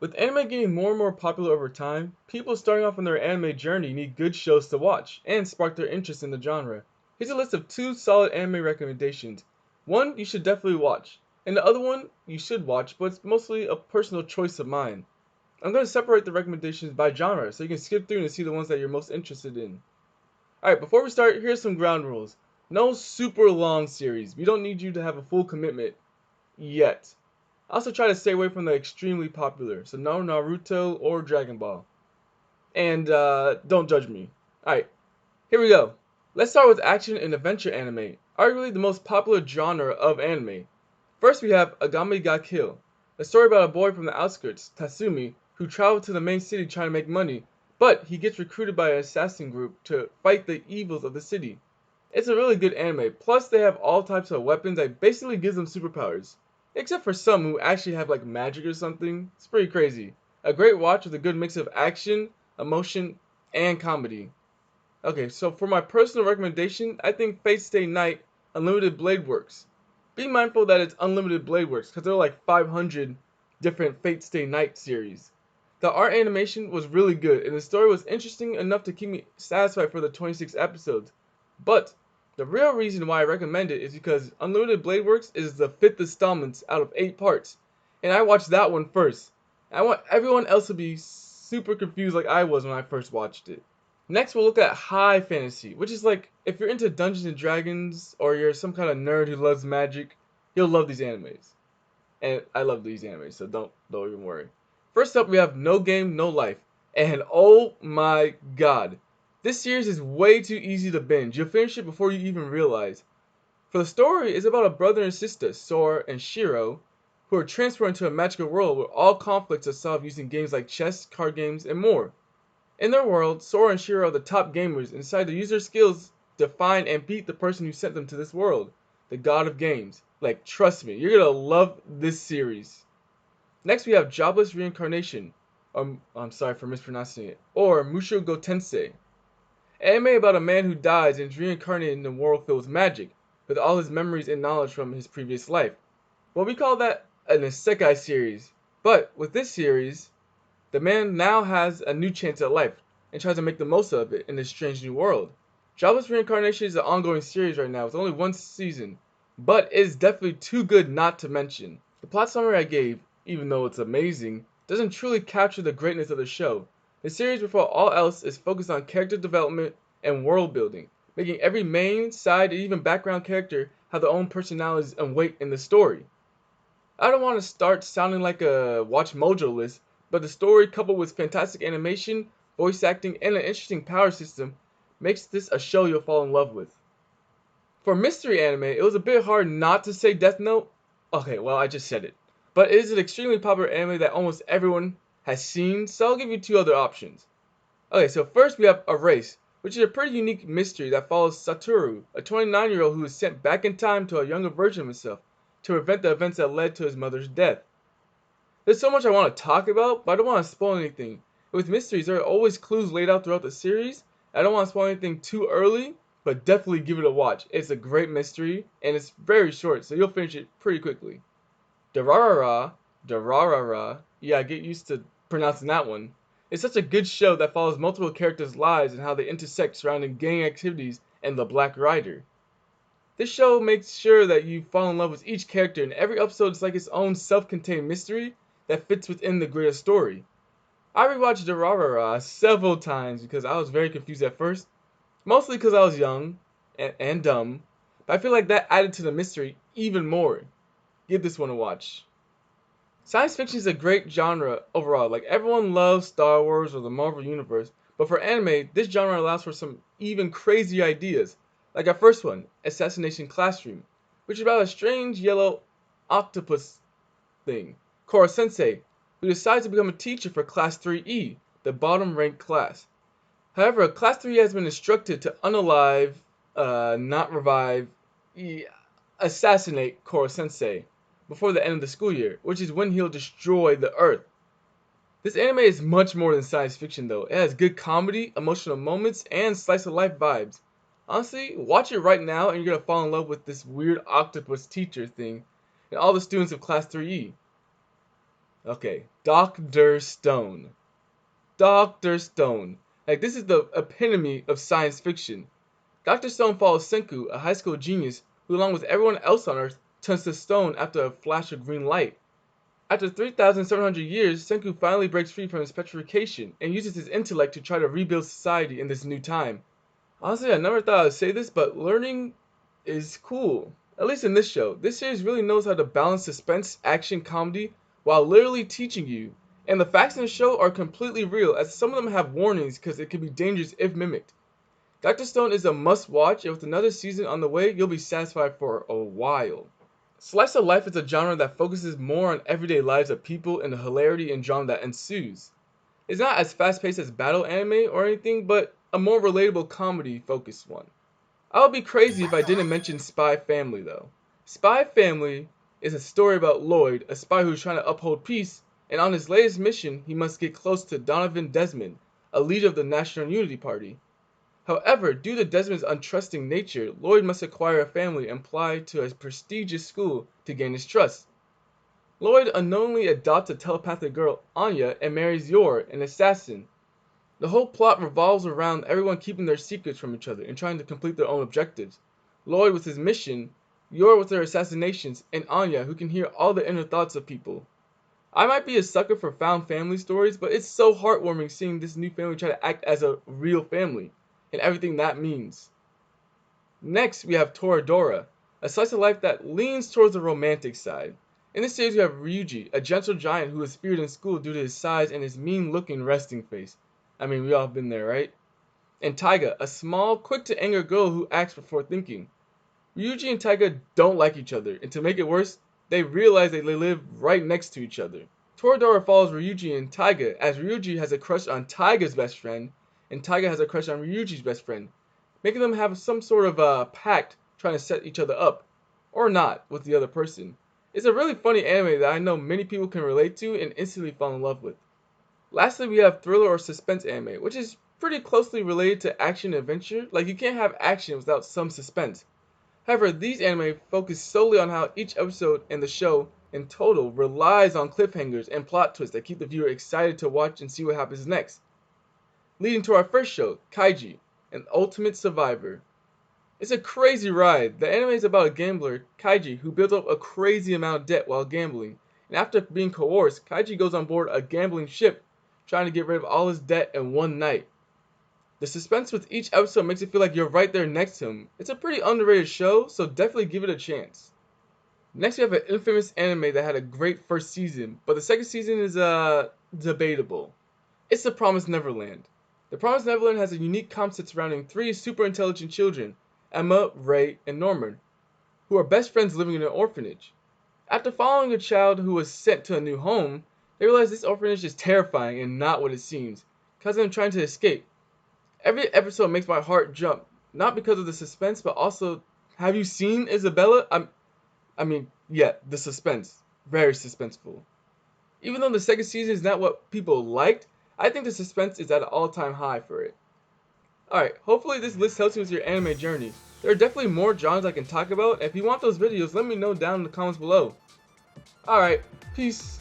With anime getting more and more popular over time, people starting off on their anime journey need good shows to watch and spark their interest in the genre. Here's a list of two solid anime recommendations. One you should definitely watch, and the other one you should watch, but it's mostly a personal choice of mine. I'm going to separate the recommendations by genre so you can skip through and see the ones that you're most interested in. Alright, before we start, here's some ground rules. No super long series. We don't need you to have a full commitment yet. I also try to stay away from the extremely popular, so no Naruto or Dragon Ball. And don't judge me. Alright, here we go. Let's start with action and adventure anime, arguably the most popular genre of anime. First we have Agami ga Kill, a story about a boy from the outskirts, Tatsumi, who traveled to the main city trying to make money, but he gets recruited by an assassin group to fight the evils of the city. It's a really good anime, plus they have all types of weapons that basically gives them superpowers. Except for some who actually have like magic or something. It's pretty crazy. A great watch with a good mix of action, emotion, and comedy. Okay, so for my personal recommendation, I think Fate Stay Night Unlimited Blade Works. Be mindful that it's Unlimited Blade Works because there are like 500 different Fate Stay Night series. The art animation was really good and the story was interesting enough to keep me satisfied for the 26 episodes. But the real reason why I recommend it is because Unlimited Blade Works is the 5th installment out of 8 parts. And I watched that one first. I want everyone else to be super confused like I was when I first watched it. Next, we'll look at high fantasy, which is like if you're into Dungeons and Dragons or you're some kind of nerd who loves magic, you'll love these animes. And I love these animes, so don't even worry. First up, we have No Game, No Life, and oh my god, this series is way too easy to binge. You'll finish it before you even realize. For the story is about a brother and sister, Sora and Shiro, who are transferred into a magical world where all conflicts are solved using games like chess, card games, and more. In their world, Sora and Shiro are the top gamers and decide to use their skills to find and beat the person who sent them to this world, the god of games. Like, trust me, you're gonna love this series. Next, we have Jobless Reincarnation, I'm sorry for mispronouncing it, or Musho Go Tensei. Anime about a man who dies and is reincarnated in a world filled with magic, with all his memories and knowledge from his previous life. Well, we call that an isekai series, but with this series, the man now has a new chance at life and tries to make the most of it in this strange new world. Jobless Reincarnation is an ongoing series right now with only one season, but it is definitely too good not to mention. The plot summary I gave, even though it's amazing, doesn't truly capture the greatness of the show. The series, before all else, is focused on character development and world building, making every main, side, and even background character have their own personalities and weight in the story. I don't want to start sounding like a Watch Mojo list, but the story, coupled with fantastic animation, voice acting, and an interesting power system, makes this a show you'll fall in love with. For mystery anime, it was a bit hard not to say Death Note. Okay, well, I just said it. But it is an extremely popular anime that almost everyone has seen, so I'll give you two other options. Okay, so first we have Erase, which is a pretty unique mystery that follows Satoru, a 29-year-old who is sent back in time to a younger version of himself to prevent the events that led to his mother's death. There's so much I want to talk about, but I don't want to spoil anything. With mysteries, there are always clues laid out throughout the series. I don't want to spoil anything too early, but definitely give it a watch. It's a great mystery, and it's very short, so you'll finish it pretty quickly. Durarara, Durarara, yeah, get used to pronouncing that one. It's such a good show that follows multiple characters' lives and how they intersect surrounding gang activities and the Black Rider. This show makes sure that you fall in love with each character, and every episode is like its own self-contained mystery that fits within the greater story. I rewatched Durarara several times because I was very confused at first, mostly because I was young and dumb, but I feel like that added to the mystery even more. Give this one a watch. Science fiction is a great genre overall. Like everyone loves Star Wars or the Marvel Universe, but for anime, this genre allows for some even crazy ideas. Like our first one, Assassination Classroom, which is about a strange yellow octopus thing, Koro-sensei, who decides to become a teacher for Class 3E, the bottom ranked class. However, Class 3 has been instructed to unalive, not revive, assassinate Koro-sensei before the end of the school year, which is when he'll destroy the Earth. This anime is much more than science fiction though. It has good comedy, emotional moments, and slice of life vibes. Honestly, watch it right now and you're gonna fall in love with this weird octopus teacher thing and all the students of Class 3E. Okay, Dr. Stone. Dr. Stone. Like, this is the epitome of science fiction. Dr. Stone follows Senku, a high school genius who, along with everyone else on Earth, turns to stone after a flash of green light. After 3,700 years, Senku finally breaks free from his petrification and uses his intellect to try to rebuild society in this new time. Honestly, I never thought I would say this, but learning is cool. At least in this show. This series really knows how to balance suspense, action, comedy, while literally teaching you. And the facts in the show are completely real, as some of them have warnings because it can be dangerous if mimicked. Dr. Stone is a must watch, and with another season on the way, you'll be satisfied for a while. Slice of life is a genre that focuses more on everyday lives of people and the hilarity and drama that ensues. It's not as fast paced as battle anime or anything, but a more relatable comedy focused one. I would be crazy if I didn't mention Spy Family though. Spy Family is a story about Lloyd, a spy who's trying to uphold peace, and on his latest mission, he must get close to Donovan Desmond, a leader of the National Unity Party. However, due to Desmond's untrusting nature, Lloyd must acquire a family and apply to a prestigious school to gain his trust. Lloyd unknowingly adopts a telepathic girl, Anya, and marries Yor, an assassin. The whole plot revolves around everyone keeping their secrets from each other and trying to complete their own objectives. Lloyd with his mission, Yor with their assassinations, and Anya who can hear all the inner thoughts of people. I might be a sucker for found family stories, but it's so heartwarming seeing this new family try to act as a real family, and everything that means. Next, we have Toradora, a slice of life that leans towards the romantic side. In this series, we have Ryuji, a gentle giant who is feared in school due to his size and his mean-looking resting face. I mean, we all been there, right? And Taiga, a small, quick-to-anger girl who acts before thinking. Ryuji and Taiga don't like each other, and to make it worse, they realize that they live right next to each other. Toradora follows Ryuji and Taiga as Ryuji has a crush on Taiga's best friend, and Taiga has a crush on Ryuji's best friend, making them have some sort of pact trying to set each other up, or not, with the other person. It's a really funny anime that I know many people can relate to and instantly fall in love with. Lastly, we have thriller or suspense anime, which is pretty closely related to action and adventure. Like, you can't have action without some suspense. However, these anime focus solely on how each episode in the show in total relies on cliffhangers and plot twists that keep the viewer excited to watch and see what happens next. Leading to our first show, Kaiji, an ultimate survivor. It's a crazy ride. The anime is about a gambler, Kaiji, who builds up a crazy amount of debt while gambling. And after being coerced, Kaiji goes on board a gambling ship, trying to get rid of all his debt in one night. The suspense with each episode makes it feel like you're right there next to him. It's a pretty underrated show, so definitely give it a chance. Next we have an infamous anime that had a great first season, but the second season is debatable. It's The Promised Neverland. The Promised Neverland has a unique concept surrounding three super intelligent children, Emma, Ray, and Norman, who are best friends living in an orphanage. After following a child who was sent to a new home, they realize this orphanage is terrifying and not what it seems, causing them trying to escape. Every episode makes my heart jump, not because of the suspense, but also, have you seen Isabella? Yeah, the suspense. Very suspenseful. Even though the second season is not what people liked, I think the suspense is at an all-time high for it. Alright, hopefully this list helps you with your anime journey. There are definitely more genres I can talk about, and if you want those videos, let me know down in the comments below. Alright, peace.